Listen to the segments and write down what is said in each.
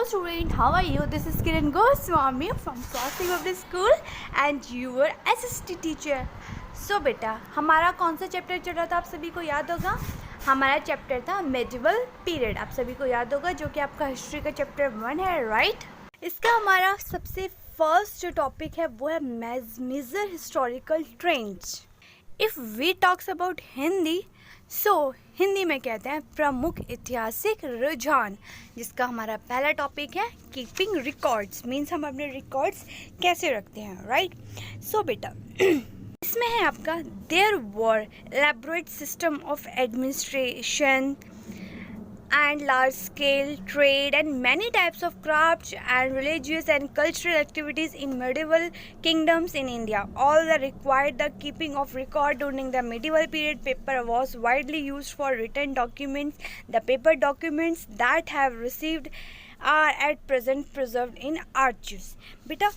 student, how are you? This is Kiran Goswami from Swastika Public School and your assistant teacher. So बेटा, हमारा कौन सा chapter चल रहा था आप सभी को याद होगा? हमारा चैप्टर था मेडिवल पीरियड, आप सभी को याद होगा, जो कि आपका हिस्ट्री का चैप्टर 1 है, राइट? इसका हमारा सबसे फर्स्ट जो टॉपिक है वो है major historical trends. If we talks about Hindi, Hindi में कहते हैं प्रमुख ऐतिहासिक रुझान, जिसका हमारा पहला टॉपिक है कीपिंग रिकॉर्ड्स. मीन्स हम अपने रिकॉर्ड्स कैसे रखते हैं, राइट? सो बेटा, इसमें है आपका there were elaborate system of administration and large scale trade and many types of crafts and religious and cultural activities in medieval kingdoms in India. All that required the keeping of record during the medieval period. Paper was widely used for written documents. The paper documents that have received are at present preserved in archives. बेटा,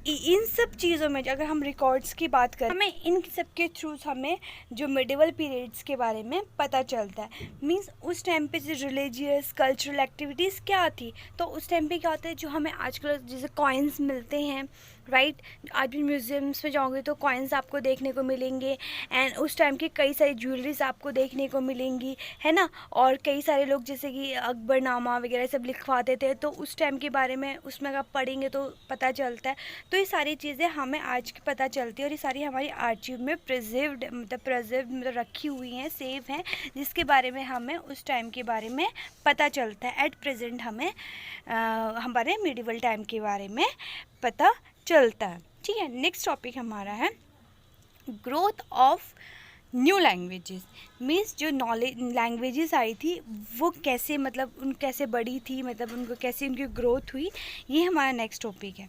इन सब चीज़ों में अगर हम records की बात करें, हमें इन सब के थ्रू हमें जो मिडिवल पीरियड्स के बारे में पता चलता है. मींस उस टाइम पे जो रिलीजियस कल्चरल एक्टिविटीज़ क्या थी, तो उस टाइम पे क्या होता है, जो हमें आजकल जैसे कॉइन्स मिलते हैं, राइट? आज भी म्यूज़ियम्स में जाओगे तो कॉइन्स आपको देखने को मिलेंगे एंड उस टाइम की कई सारी ज्वेलरीज आपको देखने को मिलेंगी, है ना? और कई सारे लोग जैसे कि अकबरनामा वगैरह सब लिखवाते थे, तो उस टाइम के बारे में उसमें आप पढ़ेंगे तो पता चलता है. तो ये सारी चीज़ें हमें आज की पता चलती है और ये सारी हमारी आर्चिव में प्रिजर्व रखी हुई हैं, सेव हैं, जिसके बारे में हमें उस टाइम के बारे में पता चलता है. एट प्रेजेंट हमें हमारे मिडिवल टाइम के बारे में पता चलता है. ठीक है, नेक्स्ट टॉपिक हमारा है growth of new languages. Means जो नॉलेज लैंग्वेजेस आई थी वो कैसे, मतलब कैसे बढ़ी थी, मतलब उनको कैसे उनकी ग्रोथ हुई, ये हमारा नेक्स्ट टॉपिक है.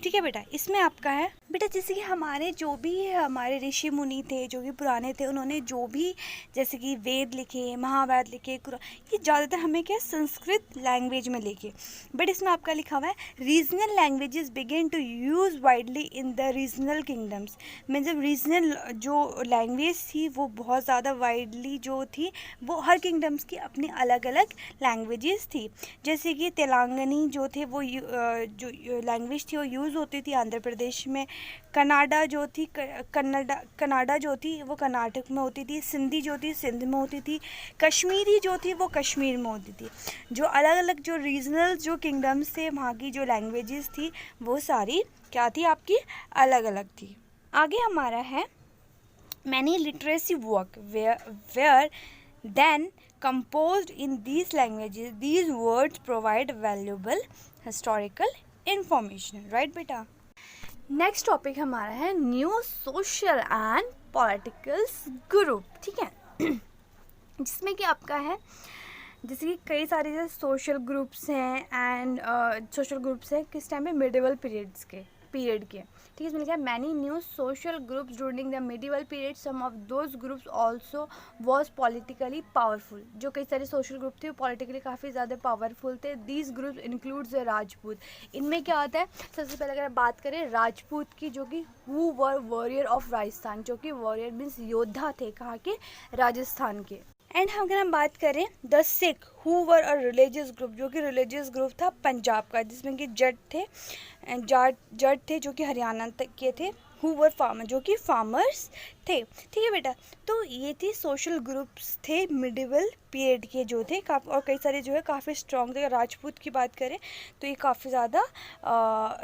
ठीक है बेटा, इसमें आपका है बेटा, जैसे कि हमारे जो भी हमारे ऋषि मुनि थे, जो कि पुराने थे, उन्होंने जो भी जैसे कि वेद लिखे, महाभारत लिखे, कुरान, ये ज़्यादातर हमें क्या संस्कृत लैंग्वेज में लिखे. बट इसमें आपका लिखा हुआ है regional languages begin to use widely in the regional kingdoms. मतलब रीजनल जो लैंग्वेज थी वो बहुत ज़्यादा वाइडली जो थी, वो हर किंगडम्स की अपनी अलग अलग लैंग्वेजेस थी. जैसे कि तेलंगानी जो थे वो जो लैंग्वेज थी वो यूज़ होती थी आंध्र प्रदेश में. कनाडा जो थी कनाडा जो थी वो कर्नाटक में होती थी. सिंधी जो थी सिंध में होती थी. कश्मीरी जो थी वो कश्मीर में होती थी. जो अलग अलग जो रीजनल जो किंगडम्स थे, वहाँ की जो लैंग्वेजेस थी वो सारी क्या थी, आपकी अलग अलग थी. आगे हमारा है many literacy work where then composed in these languages. These words provide valuable historical information, right बेटा? नेक्स्ट टॉपिक हमारा है new social and political group. ठीक है, जिसमें कि आपका है जैसे कि कई सारे जैसे सोशल ग्रुप्स हैं एंड सोशल ग्रुप्स हैं किस टाइम पे मिडिवल पीरियड के. ठीक है, इसमें लिखा है many new social groups during the medieval period. Some of those groups also was politically powerful. जो कई सारे सोशल ग्रुप थे वो पॉलिटिकली काफ़ी ज़्यादा पावरफुल थे. These groups includes the Rajput. इनमें क्या होता है, सबसे पहले अगर बात करें राजपूत की, जो कि who were warrior of Rajasthan, जो कि वॉरियर मीन्स योद्धा थे, कहाँ के, राजस्थान के. एंड अगर हम बात करें the Sikh who were a religious group, जो कि रिलीजियस ग्रुप था पंजाब का, जिसमें कि जट थे जो कि हरियाणा तक के थे. हु वर फार्मर, जो कि फार्मर्स थे. ठीक है बेटा, तो ये थे सोशल ग्रुप्स थे मिडिवल पीरियड के जो थे काफ़ी, और कई सारे जो है काफ़ी स्ट्रॉन्ग थे. राजपूत की बात करें तो ये काफ़ी ज़्यादा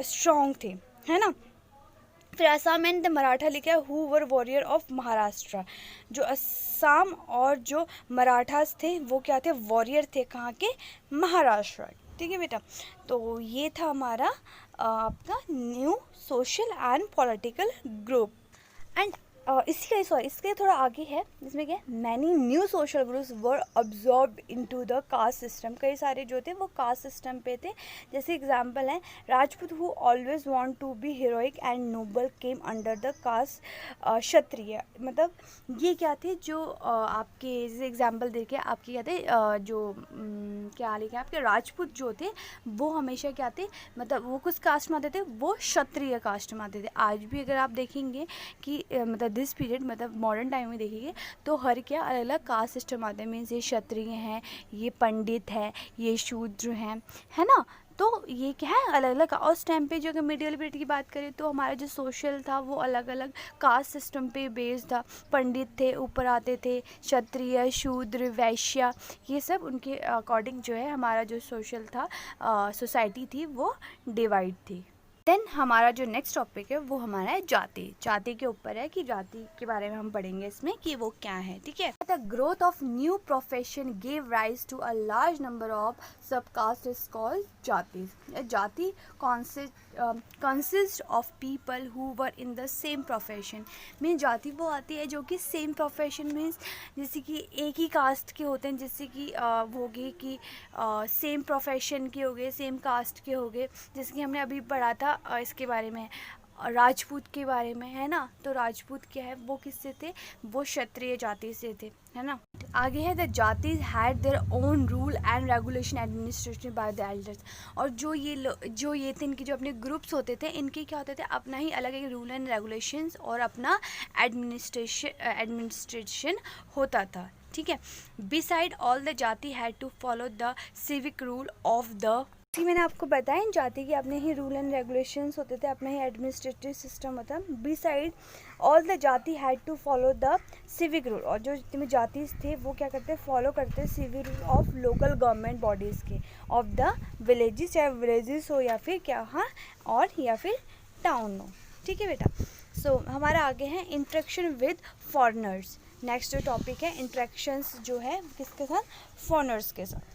स्ट्रॉन्ग थे, है ना? फिर असम एंड द मराठा लिखा है who were warrior of Maharashtra. जो असम और जो मराठास थे वो क्या थे, वॉरियर थे, कहाँ के, महाराष्ट्र. ठीक है बेटा, तो ये था हमारा आपका new social and political group. And इसके थोड़ा आगे है, जिसमें क्या many new social groups were absorb into the caste system. कई सारे जो थे वो कास्ट सिस्टम पे थे. जैसे एग्जांपल है Rajput who always want to be heroic and noble came under the caste Kshatriya. मतलब ये क्या थे, जो आपके जैसे एग्जांपल देके आपके क्या थे, जो क्या लिखा है आपके राजपूत जो थे वो हमेशा क्या थे, मतलब वो कुछ कास्ट में आते थे, वो क्षत्रिय कास्ट में आते थे. आज भी अगर आप देखेंगे कि मतलब दिस पीरियड, मतलब मॉडर्न टाइम में देखेंगे तो हर क्या अलग अलग कास्ट सिस्टम आते हैं. मीन्स ये क्षत्रिय हैं, ये पंडित है, ये शूद्र हैं, है ना? तो ये क्या है, अलग अलग। और उस टाइम पे जो अगर मिडियल पीरियड की बात करें तो हमारा जो सोशल था वो अलग अलग कास्ट सिस्टम पे बेस्ड था। पंडित थे, ऊपर आते थे क्षत्रिय, शूद्र, वैश्य, ये सब उनके अकॉर्डिंग जो है हमारा जो सोशल था, सोसाइटी थी, वो डिवाइड थी। देन हमारा जो नेक्स्ट टॉपिक है वो हमारा है जाति। जाति के ऊपर है कि जाति के बारे में हम पढ़ेंगे इसमें कि वो क्या है, ठीक है। The growth of new profession gave rise to a large number of sub caste is called jati. Jati consist of people who were in the same profession. Mean जाति वो आती है जो कि सेम प्रोफेशन मीन्स जैसे कि एक ही कास्ट के होते हैं, जैसे कि वो हो गए कि सेम प्रोफेशन के हो गए, सेम कास्ट के हो गए। जैसे कि हमने अभी पढ़ा था इसके बारे में, राजपूत के बारे में, है ना। तो राजपूत क्या है, वो किससे थे, वो क्षत्रिय जाति से थे, है ना। आगे है the jatis had their own rule and regulation administration by the elders. और जो ये थे, इनके जो अपने ग्रुप्स होते थे, इनके क्या होते थे, अपना ही अलग एक रूल एंड रेगुलेशंस और अपना एडमिनिस्ट्रेशन होता था, ठीक है। Beside all the jati had to follow the civic rule of the. मैंने आपको बताया इन जाति के अपने ही रूल एंड रेगुलेशंस होते थे, अपना ही एडमिनिस्ट्रेटिव सिस्टम होता है। Beside all the jati had to follow the civic rule. और जो जितने जाति थे वो क्या करते, फॉलो करते civic rule of local government bodies के, ऑफ द विलेजेस, चाहे विलेजेस हो या फिर क्या, हाँ, और या फिर टाउन हो, ठीक है बेटा। सो हमारा आगे है इंटरेक्शन विद फॉरेनर्स। नेक्स्ट जो टॉपिक है इंटरेक्शंस जो है किसके साथ, फॉरेनर्स के साथ।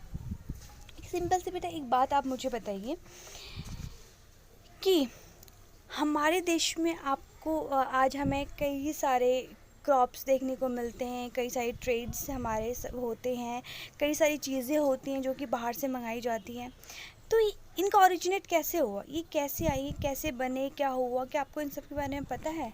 सिंपल से बेटा एक बात आप मुझे बताइए कि हमारे देश में आपको आज हमें कई सारे क्रॉप्स देखने को मिलते हैं, कई सारे ट्रेड्स हमारे होते हैं, कई सारी चीज़ें होती हैं जो कि बाहर से मंगाई जाती हैं। तो इनका ओरिजिनेट कैसे हुआ, ये कैसे आई, कैसे बने, क्या हुआ, क्या आपको इन सब के बारे में पता है?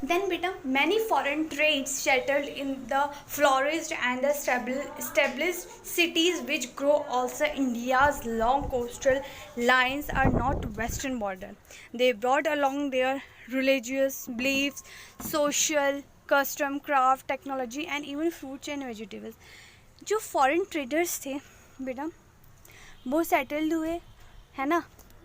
Then beta, many foreign trades settled in the flourished and the established cities which grow also India's long coastal lines are not western border. They brought along their religious beliefs, social custom, craft, technology and even fruits and vegetables. जो foreign traders थे बेटा वो settled हुए, है ना।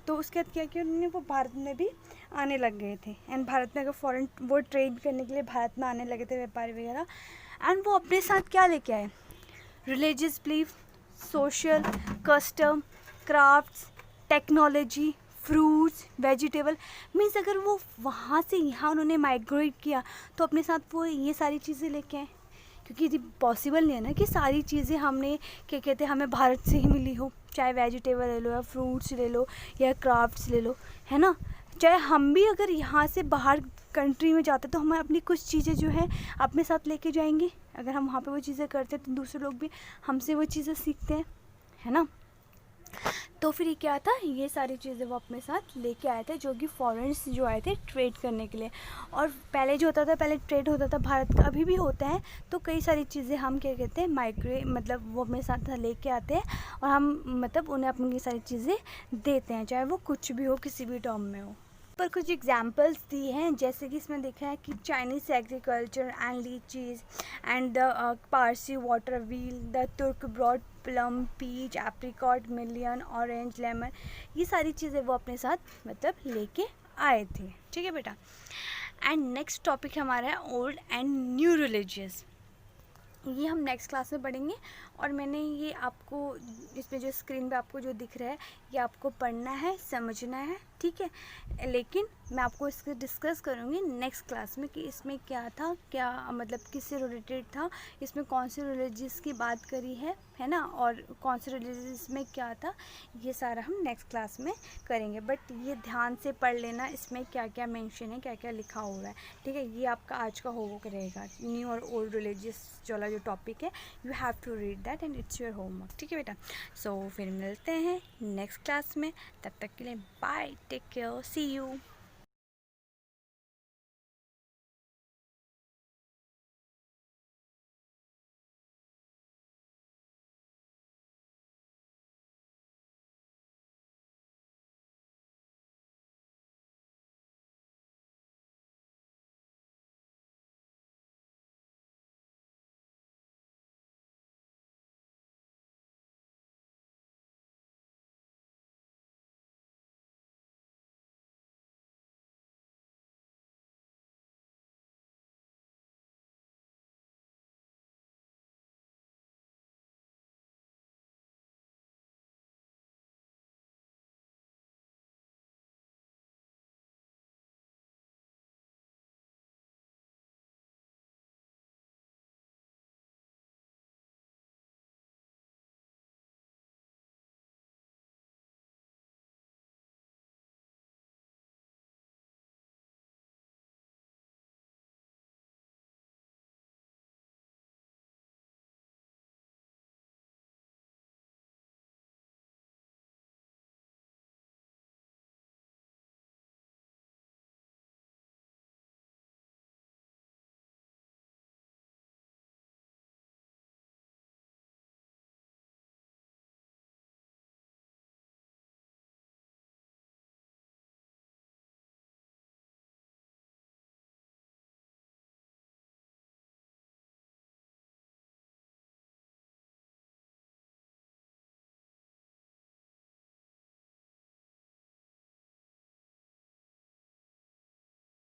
तो उसके बाद क्या किया उन्होंने, वो भारत में भी आने लग गए थे। एंड भारत में अगर फॉरेन वो ट्रेड करने के लिए भारत में आने लगे थे, व्यापारी वगैरह। एंड वो अपने साथ क्या लेके आए, religious belief, social custom, crafts, technology, fruits, vegetable. Means अगर वो वहाँ से यहाँ उन्होंने माइग्रेट किया तो अपने साथ वो ये सारी चीज़ें लेके आए, क्योंकि ये पॉसिबल नहीं है ना कि सारी चीज़ें हमने क्या कहते हैं हमें भारत से ही मिली हो। चाहे वेजिटेबल ले लो या फ्रूट्स ले लो या क्राफ्ट्स ले लो, है ना। चाहे हम भी अगर यहाँ से बाहर कंट्री में जाते तो हमें अपनी कुछ चीज़ें जो है अपने साथ लेके जाएंगे। अगर हम वहाँ पे वो चीज़ें करते तो दूसरे लोग भी हमसे वो चीज़ें सीखते हैं, है ना। तो फिर ये क्या था, ये सारी चीज़ें वो अपने साथ लेके आए थे, जो कि फॉरेनर्स जो आए थे ट्रेड करने के लिए। और पहले जो होता था, पहले ट्रेड होता था भारत का, अभी भी होता है। तो कई सारी चीज़ें हम क्या कहते हैं मतलब वो अपने साथ लेके आते हैं और हम मतलब उन्हें अपनी सारी चीज़ें देते हैं, चाहे वो कुछ भी हो, किसी भी टर्म में हो। पर कुछ एग्जाम्पल्स दिए हैं, जैसे कि इसमें देखा है कि Chinese agriculture and lychees and the Parsi water wheel, the Turk brought plum, peach, apricot, melon, orange, lemon, ये सारी चीज़ें वो अपने साथ मतलब लेके आए थे, ठीक है बेटा। एंड नेक्स्ट टॉपिक हमारा है ओल्ड एंड न्यू रिलीजियस। ये हम नेक्स्ट क्लास में पढ़ेंगे। और मैंने ये आपको इसमें जो स्क्रीन पे आपको जो दिख रहा है ये आपको पढ़ना है, समझना है, ठीक है। लेकिन मैं आपको इसको डिस्कस करूँगी नेक्स्ट क्लास में कि इसमें क्या था, क्या मतलब किससे रिलेटेड था, इसमें कौन से रिलीजियस की बात करी है ना, और कौन से रिलीजियस में क्या था, ये सारा हम नेक्स्ट क्लास में करेंगे। बट ये ध्यान से पढ़ लेना, इसमें क्या क्या मेंशन है, क्या क्या लिखा हुआ है, ठीक है। ये आपका आज का होमवर्क रहेगा, न्यू और ओल्ड रिलीजियस वाला जो टॉपिक है, you have to read that and it's your homework, ठीक है बेटा। सो फिर मिलते हैं नेक्स्ट क्लास में, तब तक के लिए bye, take care, see you.